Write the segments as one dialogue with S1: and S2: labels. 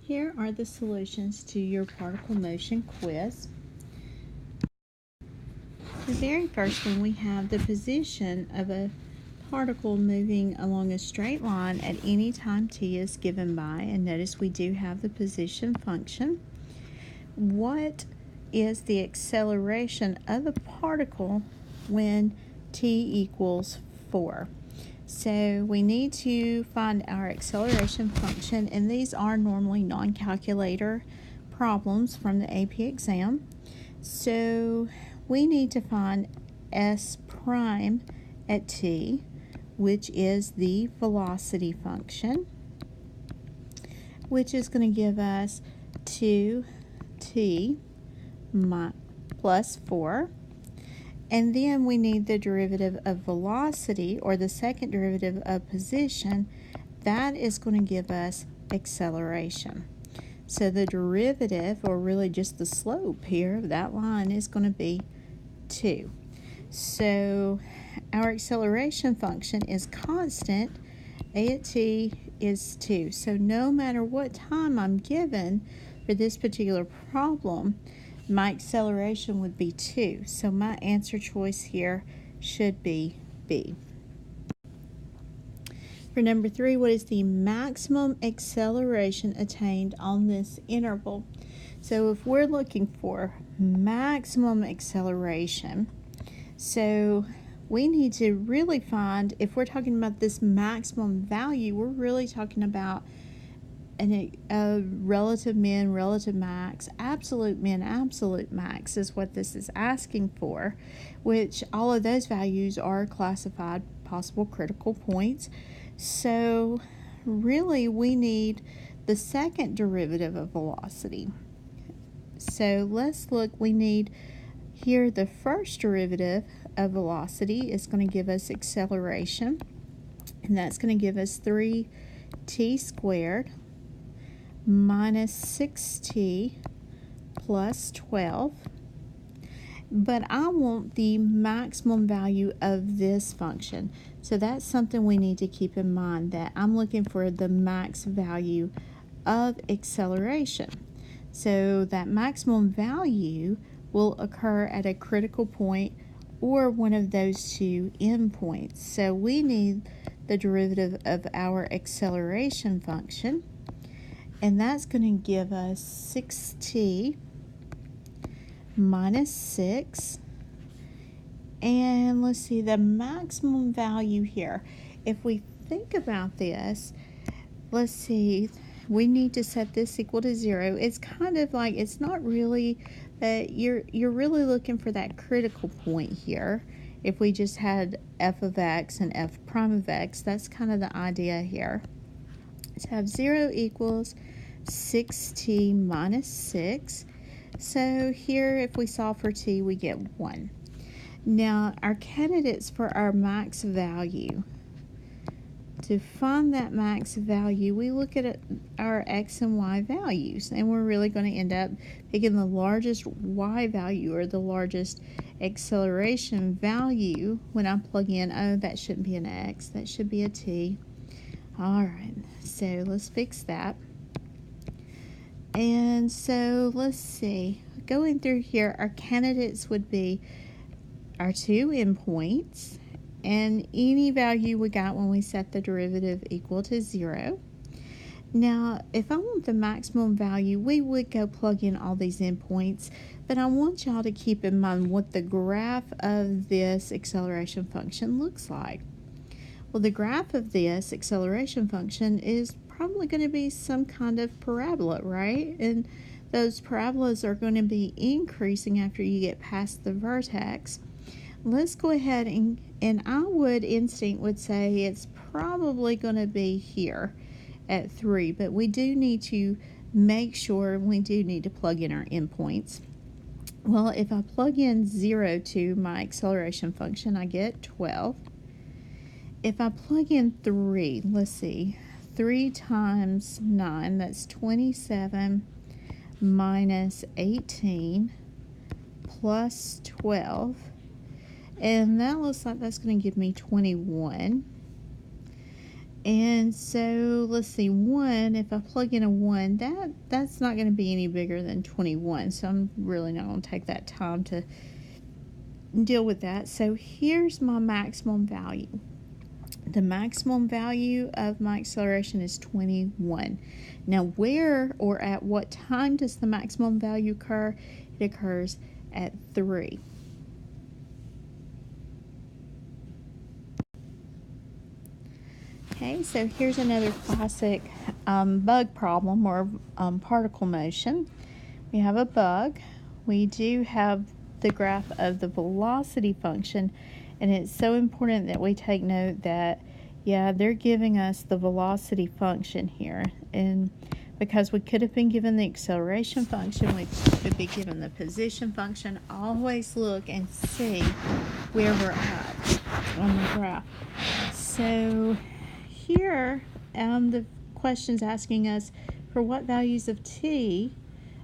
S1: Here are the solutions to your particle motion quiz. The very first one, we have the position of a particle moving along a straight line at any time t is given by, and notice we do have the position function. What is the acceleration of the particle when t equals 4? So we need to find our acceleration function, and these are normally non-calculator problems from the AP exam. So we need to find s prime at t, which is the velocity function, which is going to give us 2t plus 4. And then we need the derivative of velocity, or the second derivative of position. That is going to give us acceleration. So the derivative, or really just the slope here of that line, is going to be 2. So our acceleration function is constant. A at t is 2. So no matter what time I'm given for this particular problem, my acceleration would be 2. So my answer choice here should be B. For number 3, what is the maximum acceleration attained on this interval? So if we're looking for maximum acceleration, so we need to really find, if we're talking about this maximum value, we're really talking about a relative min, relative max, absolute min, absolute max is what this is asking for, which all of those values are classified possible critical points. So really we need the second derivative of velocity. So let's look, we need here the first derivative of velocity is going to give us acceleration, and that's going to give us 3t squared minus 6t plus 12. But I want the maximum value of this function. So that's something we need to keep in mind, that I'm looking for the max value of acceleration. So that maximum value will occur at a critical point or one of those two endpoints. So we need the derivative of our acceleration function, and that's going to give us 6t minus 6. And let's see, the maximum value here. If we think about this, let's see, we need to set this equal to 0. It's kind of like, it's not really, you're really looking for that critical point here. If we just had f of x and f prime of x, that's kind of the idea here. To have 0 equals 6t minus 6. So here, if we solve for t, we get 1. Now, our candidates for our max value. To find that max value, we look at our x and y values, and we're really going to end up picking the largest y value, or the largest acceleration value. When I plug in, oh, that shouldn't be an x, that should be a t. All right, so let's fix that. And so let's see, going through here, our candidates would be our two endpoints and any value we got when we set the derivative equal to 0. Now, if I want the maximum value, we would go plug in all these endpoints, but I want y'all to keep in mind what the graph of this acceleration function looks like. Well, the graph of this acceleration function is probably going to be some kind of parabola, right? And those parabolas are going to be increasing after you get past the vertex. Let's go ahead and I would instinct would say it's probably going to be here at 3, but we do need to make sure, we do need to plug in our endpoints. Well, if I plug in 0 to my acceleration function, I get 12. If I plug in 3, let's see, 3 times 9, that's 27 minus 18 plus 12. And that looks like that's going to give me 21. And so let's see, 1, if I plug in a 1, that's not going to be any bigger than 21. So I'm really not going to take that time to deal with that. So here's my maximum value. The maximum value of my acceleration is 21. Now where or at what time does the maximum value occur? It occurs at 3. Okay, so here's another classic bug problem or particle motion. We have a bug. We do have the graph of the velocity function, and it's so important that we take note that, yeah, they're giving us the velocity function here, and because we could have been given the acceleration function, we could be given the position function. Always look and see where we're at on the graph. So here, the question's asking us for what values of t,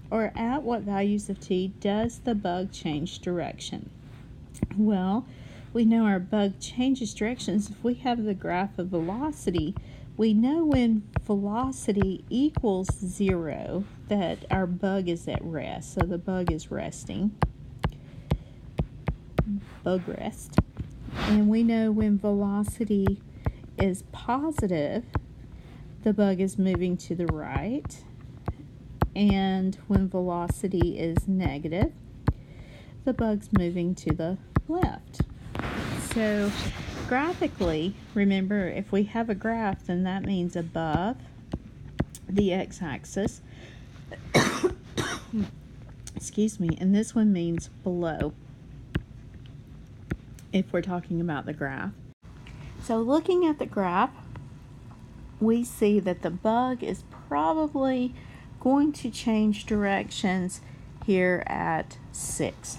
S1: or at what values of t, does the bug change direction? Well, we know our bug changes directions. If we have the graph of velocity, we know when velocity equals 0 that our bug is at rest. So the bug is resting. Bug rest. And we know when velocity is positive, the bug is moving to the right. And when velocity is negative, the bug's moving to the left. So graphically, remember, if we have a graph, then that means above the x-axis. Excuse me, and this one means below, if we're talking about the graph. So looking at the graph, we see that the bug is probably going to change directions here at 6.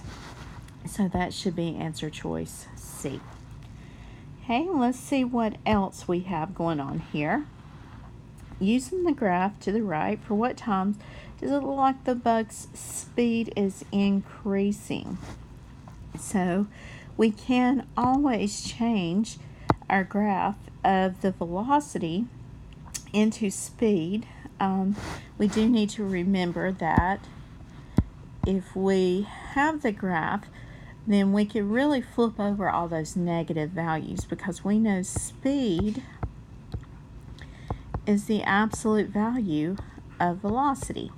S1: So that should be answer choice C. Okay, let's see what else we have going on here. Using the graph to the right, for what times does it look like the bug's speed is increasing? So we can always change our graph of the velocity into speed. We do need to remember that if we have the graph, then we can really flip over all those negative values, because we know speed is the absolute value of velocity.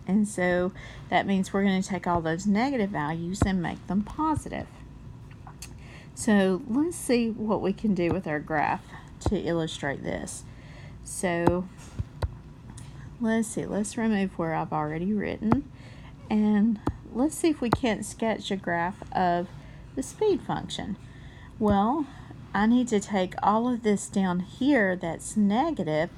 S1: And so that means we're going to take all those negative values and make them positive. So let's see what we can do with our graph to illustrate this. So let's see, let's remove where I've already written, and let's see if we can't sketch a graph of the speed function. Well, I need to take all of this down here that's negative,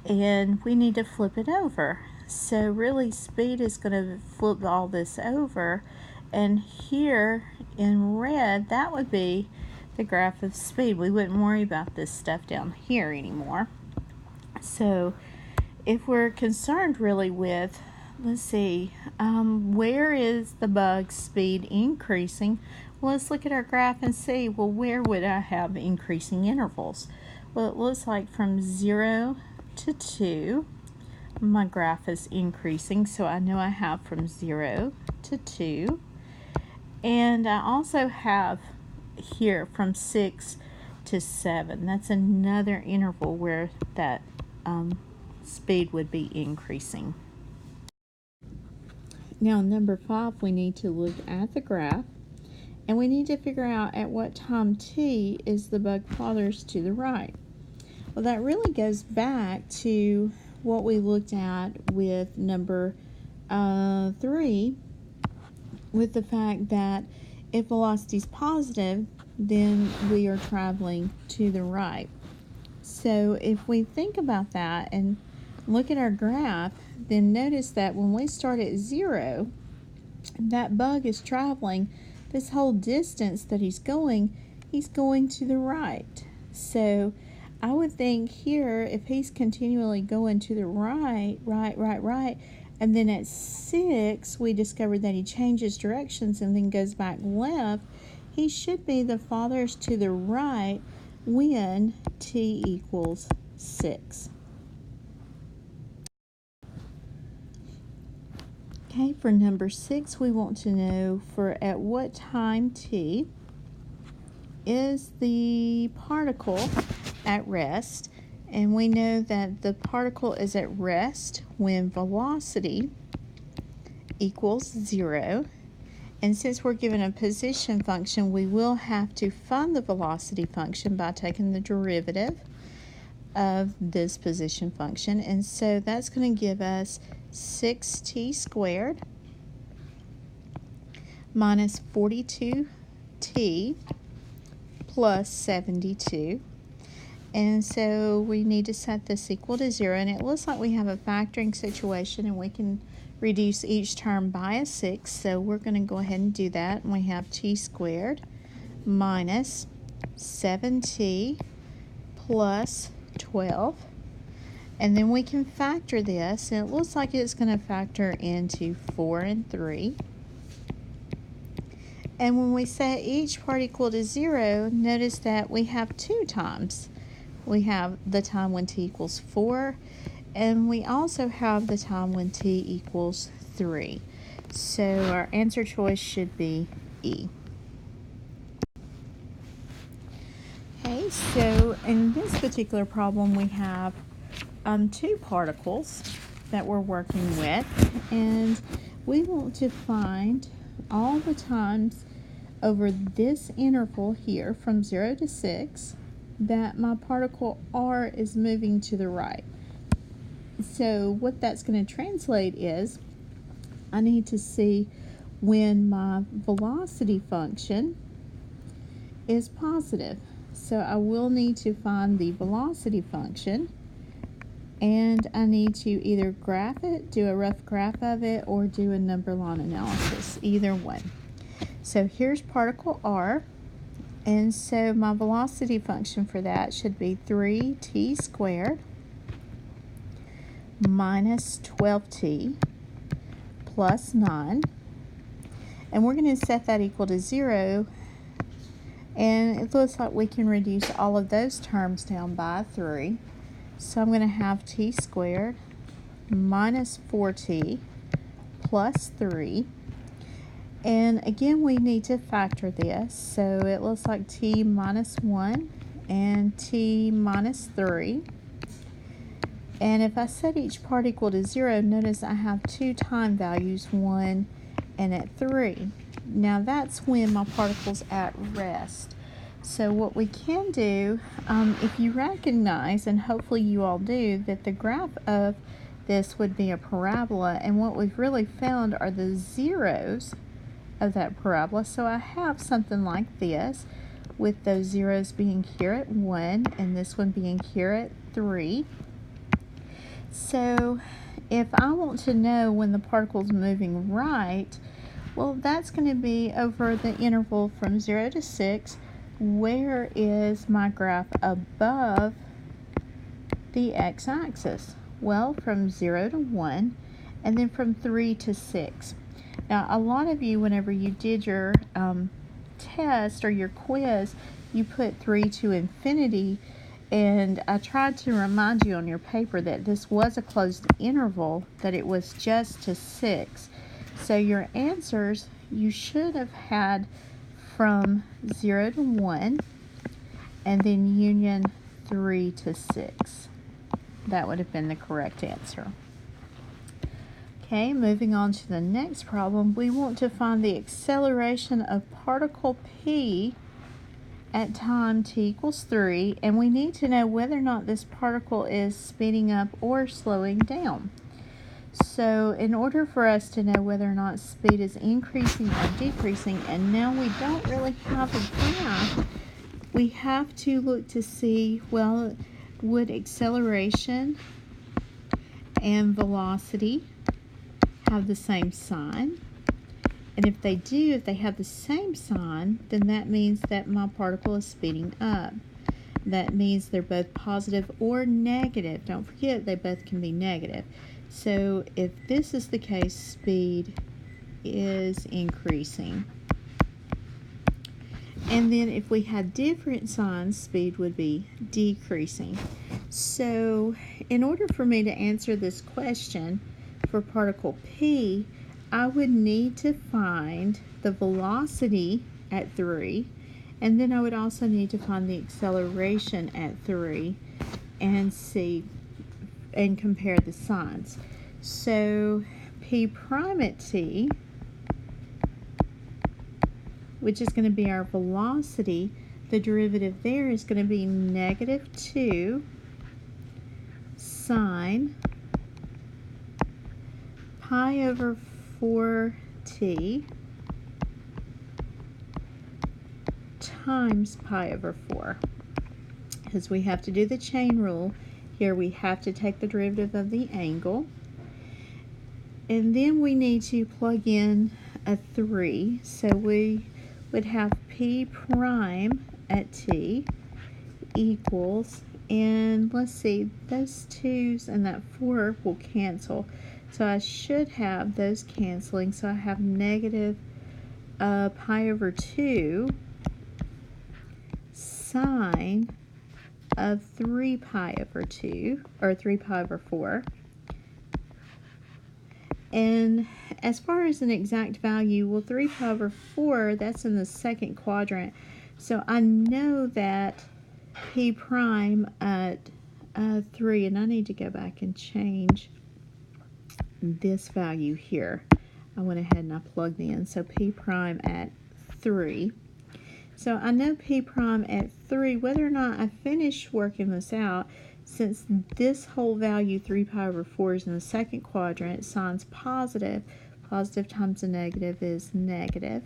S1: and we need to flip it over. So really, speed is going to flip all this over, and here in red, that would be the graph of speed. We wouldn't worry about this stuff down here anymore. So if we're concerned really with, let's see, where is the bug's speed increasing? Well, let's look at our graph and see, well, where would I have increasing intervals? Well, it looks like from 0 to 2, my graph is increasing, so I know I have from 0 to 2. And I also have here from 6 to 7. That's another interval where that speed would be increasing. Now, number 5, we need to look at the graph, and we need to figure out at what time t is the bug farthest to the right. Well, that really goes back to what we looked at with number 3, with the fact that if velocity is positive, then we are traveling to the right. So if we think about that and look at our graph, then notice that when we start at 0, that bug is traveling this whole distance that he's going to the right. So I would think here, if he's continually going to the right, and then at 6, we discovered that he changes directions and then goes back left, he should be the farthest to the right when t equals 6. Okay, for number 6, we want to know for at what time t is the particle at rest. And we know that the particle is at rest when velocity equals 0. And since we're given a position function, we will have to find the velocity function by taking the derivative of this position function. And so that's going to give us 6t squared minus 42t plus 72. And so we need to set this equal to 0. And it looks like we have a factoring situation, and we can reduce each term by a 6. So we're going to go ahead and do that. And we have t squared minus 7t plus 12. And then we can factor this, and it looks like it's going to factor into 4 and 3. And when we set each part equal to 0, notice that we have 2 times. We have the time when t equals 4, and we also have the time when t equals 3. So our answer choice should be E. Okay, so in this particular problem, we have 2 particles that we're working with, and we want to find all the times over this interval here from 0 to 6 that my particle r is moving to the right. So what that's going to translate is I need to see when my velocity function is positive. So I will need to find the velocity function, and I need to either graph it, do a rough graph of it, or do a number line analysis, either one. So here's particle r, and so my velocity function for that should be 3t squared minus 12t plus 9. And we're going to set that equal to 0. And it looks like we can reduce all of those terms down by 3. So I'm going to have t squared minus 4t plus 3. And again, we need to factor this. So it looks like t minus 1 and t minus 3. And if I set each part equal to 0, notice I have 2 time values, 1 and at 3. Now that's when my particle's at rest. So what we can do, if you recognize, and hopefully you all do, that the graph of this would be a parabola, and what we've really found are the zeros of that parabola. So I have something like this, with those zeros being here at 1 and this one being here at 3. So if I want to know when the particle's moving right, well, that's going to be over the interval from 0 to 6. Where is my graph above the x-axis? Well, from 0 to 1, and then from 3 to 6. Now, a lot of you, whenever you did your test or your quiz, you put 3 to infinity, and I tried to remind you on your paper that this was a closed interval, that it was just to 6. So your answers, you should have had from 0 to 1, and then union 3 to 6. That would have been the correct answer. Okay, moving on to the next problem, we want to find the acceleration of particle P at time t equals 3, and we need to know whether or not this particle is speeding up or slowing down. So in order for us to know whether or not speed is increasing or decreasing, and now we don't really have a graph, we have to look to see, well, would acceleration and velocity have the same sign? And if they do, if they have the same sign, then that means that my particle is speeding up. That means they're both positive or negative. Don't forget, they both can be negative. So if this is the case, speed is increasing. And then if we had different signs, speed would be decreasing. So in order for me to answer this question for particle P, I would need to find the velocity at 3, and then I would also need to find the acceleration at 3 and see and compare the signs. So P prime at T, which is going to be our velocity, the derivative there is going to be -2 sine pi over 4t times pi over 4. Because we have to do the chain rule. Here we have to take the derivative of the angle. And then we need to plug in a 3. So we would have P prime at T equals, and let's see, those 2's and that 4 will cancel. So I should have those canceling. So I have negative pi over 2 sine of 3 pi over 2, or 3 pi over 4. And as far as an exact value, well, 3 pi over 4, that's in the second quadrant. So I know that P prime at 3, and I need to go back and change this value here. I went ahead and I plugged in. So P prime at 3. So I know P prime at 3, whether or not I finish working this out, since this whole value, 3 pi over 4, is in the second quadrant, sign's positive. Positive times a negative is negative.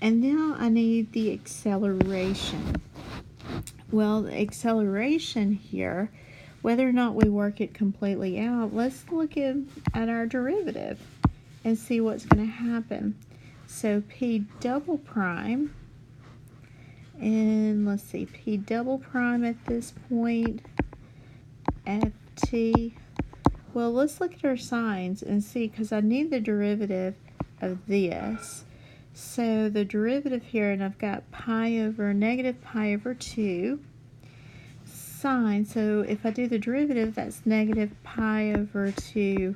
S1: And now I need the acceleration. Well, the acceleration here, whether or not we work it completely out, let's look at our derivative and see what's going to happen. So P double prime, and let's see, P double prime at this point at T. Well, let's look at our signs and see, because I need the derivative of this. So the derivative here, and I've got pi over negative pi over 2 sine. So if I do the derivative, that's negative pi over 2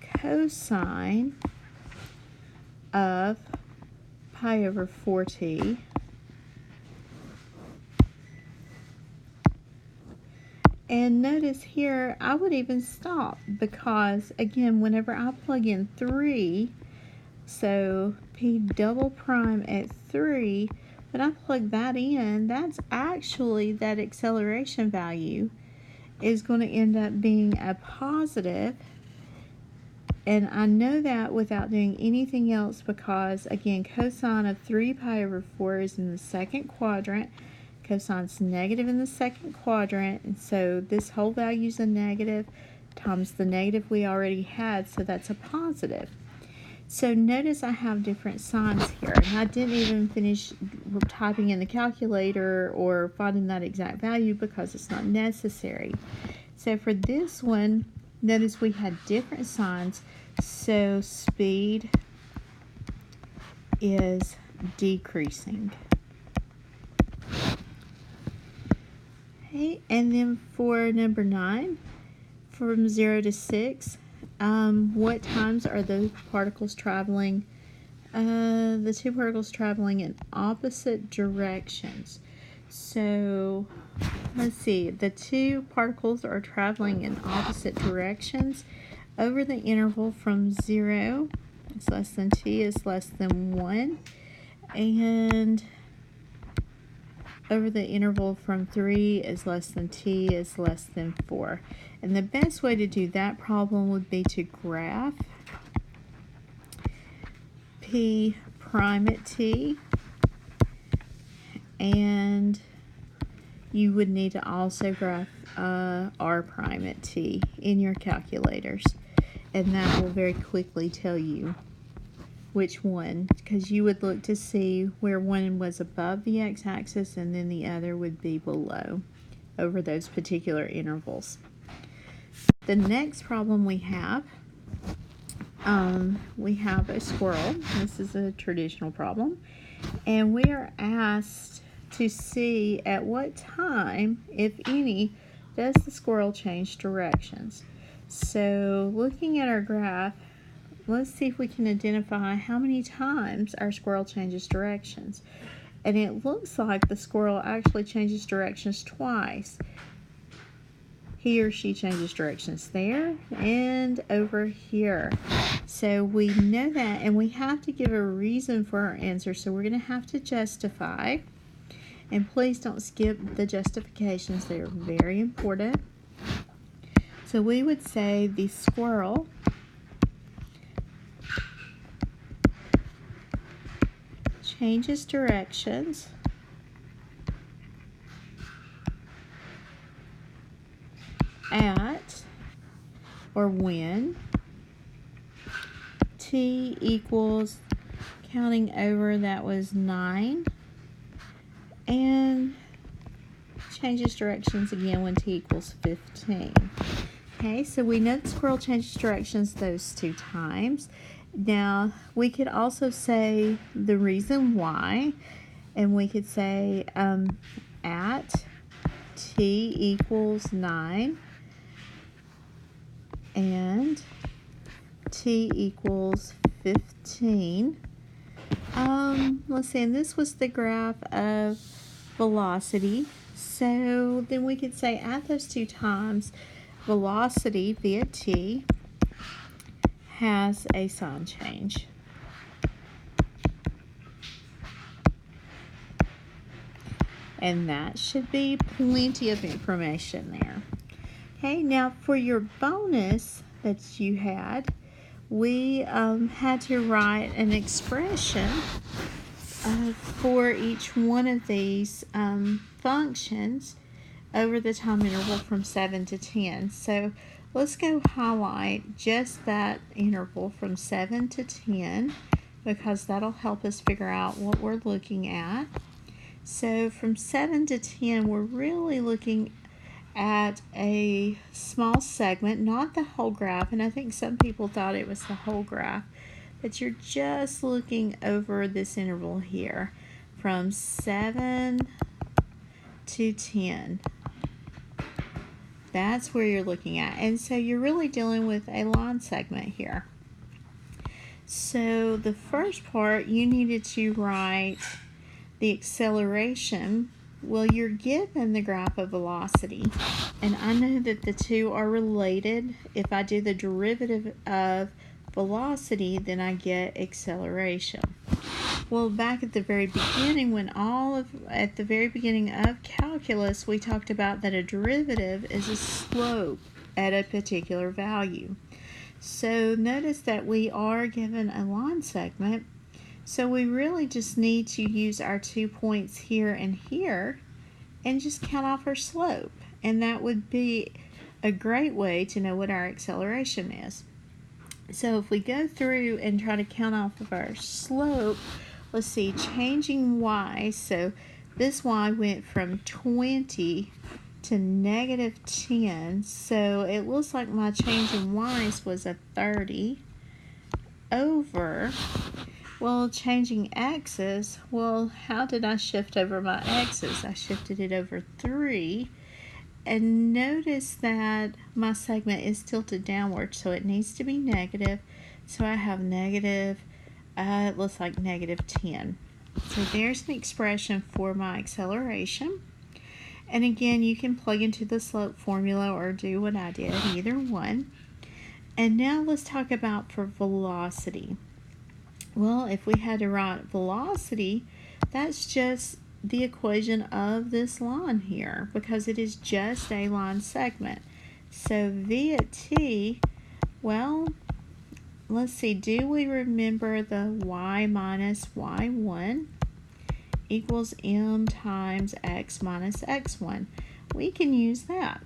S1: cosine of pi over 4t. And notice here, I would even stop because, again, whenever I plug in 3, so P double prime at 3, when I plug that in, that's actually, that acceleration value is going to end up being a positive. And I know that without doing anything else because, again, cosine of 3 pi over 4 is in the second quadrant. Cosine's negative in the second quadrant, and so this whole value is a negative times the negative we already had, so that's a positive. So notice I have different signs here, and I didn't even finish typing in the calculator or finding that exact value because it's not necessary. So for this one, notice we had different signs, so speed is decreasing. Okay, and then for number 9, from 0 to 6, what times are the particles traveling? The two particles traveling in opposite directions. So let's see, the two particles are traveling in opposite directions over the interval from 0 is less than t is less than 1, and over the interval from 3 is less than t is less than 4. And the best way to do that problem would be to graph P prime at t, and you would need to also graph R prime at t in your calculators, and that will very quickly tell you which one, because you would look to see where one was above the x-axis and then the other would be below over those particular intervals. The next problem we have a squirrel. This is a traditional problem, and we are asked to see at what time, if any, does the squirrel change directions? So looking at our graph, let's see if we can identify how many times our squirrel changes directions. And it looks like the squirrel actually changes directions twice. He or she changes directions there and over here. So we know that, and we have to give a reason for our answer. So we're going to have to justify. And please don't skip the justifications. They are very important. So we would say the squirrel changes directions at or when t equals, counting over, that was 9, and changes directions again when t equals 15. Okay, so we know the squirrel changes directions those 2 times. Now, we could also say the reason why, and we could say at t equals 9 and t equals 15. Let's see, and this was the graph of velocity. So then we could say at those 2 times, velocity via t has a sign change. And that should be plenty of information there. Okay, now for your bonus that you had, we had to write an expression for each one of these functions over the time interval from 7 to 10. So let's go highlight just that interval from 7 to 10 because that'll help us figure out what we're looking at. So from 7 to 10, we're really looking at a small segment, not the whole graph, and I think some people thought it was the whole graph, but you're just looking over this interval here from 7 to 10. That's where you're looking at, and so you're really dealing with a line segment here. So the first part, you needed to write the acceleration. Well, you're given the graph of velocity, and I know that the two are related. If I do the derivative of velocity, then I get acceleration. Well, back at the very beginning, at the very beginning of calculus, we talked about that a derivative is a slope at a particular value. So notice that we are given a line segment. So we really just need to use our 2 points here and here and just count off our slope. And that would be a great way to know what our acceleration is. So if we go through and try to count off of our slope, let's see, changing y. So this y went from 20 to negative 10. So it looks like my change in y's was a 30 over... Well, changing x's, well, how did I shift over my x's? I shifted it over 3. And notice that my segment is tilted downward, so it needs to be negative. So I have negative, it looks like negative 10. So there's an expression for my acceleration. And again, you can plug into the slope formula or do what I did, either one. And now let's talk about for velocity. Well, if we had to write velocity, that's just the equation of this line here because it is just a line segment. So v at t, well, let's see, do we remember the y minus y1 equals m times x minus x1? We can use that.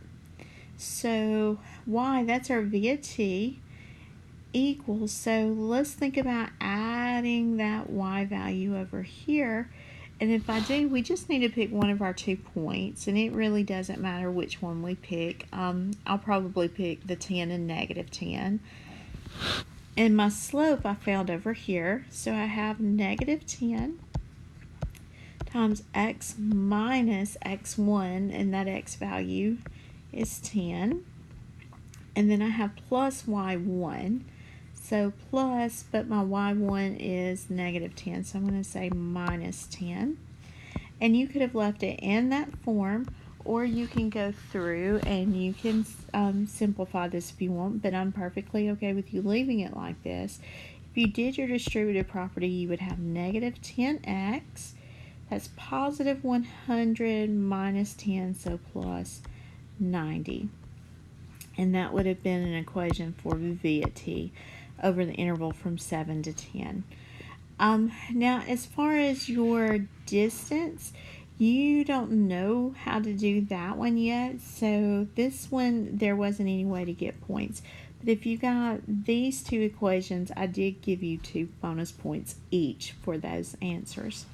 S1: So y, that's our v at t, equals, so let's think about adding that y value over here. And if I do, we just need to pick one of our 2 points, and it really doesn't matter which one we pick. I'll probably pick the 10 and negative 10. And my slope I found over here, so I have negative 10 times x minus x1, and that x value is 10. And then I have plus y1. So plus, but my y1 is negative 10. So I'm going to say minus 10. And you could have left it in that form, or you can go through and you can simplify this if you want, but I'm perfectly okay with you leaving it like this. If you did your distributive property, you would have negative 10x. That's positive 100 minus 10, so plus 90. And that would have been an equation for v at t over the interval from 7 to 10. Now, as far as your distance, you don't know how to do that one yet. So this one, there wasn't any way to get points. But if you got these two equations, I did give you 2 bonus points each for those answers.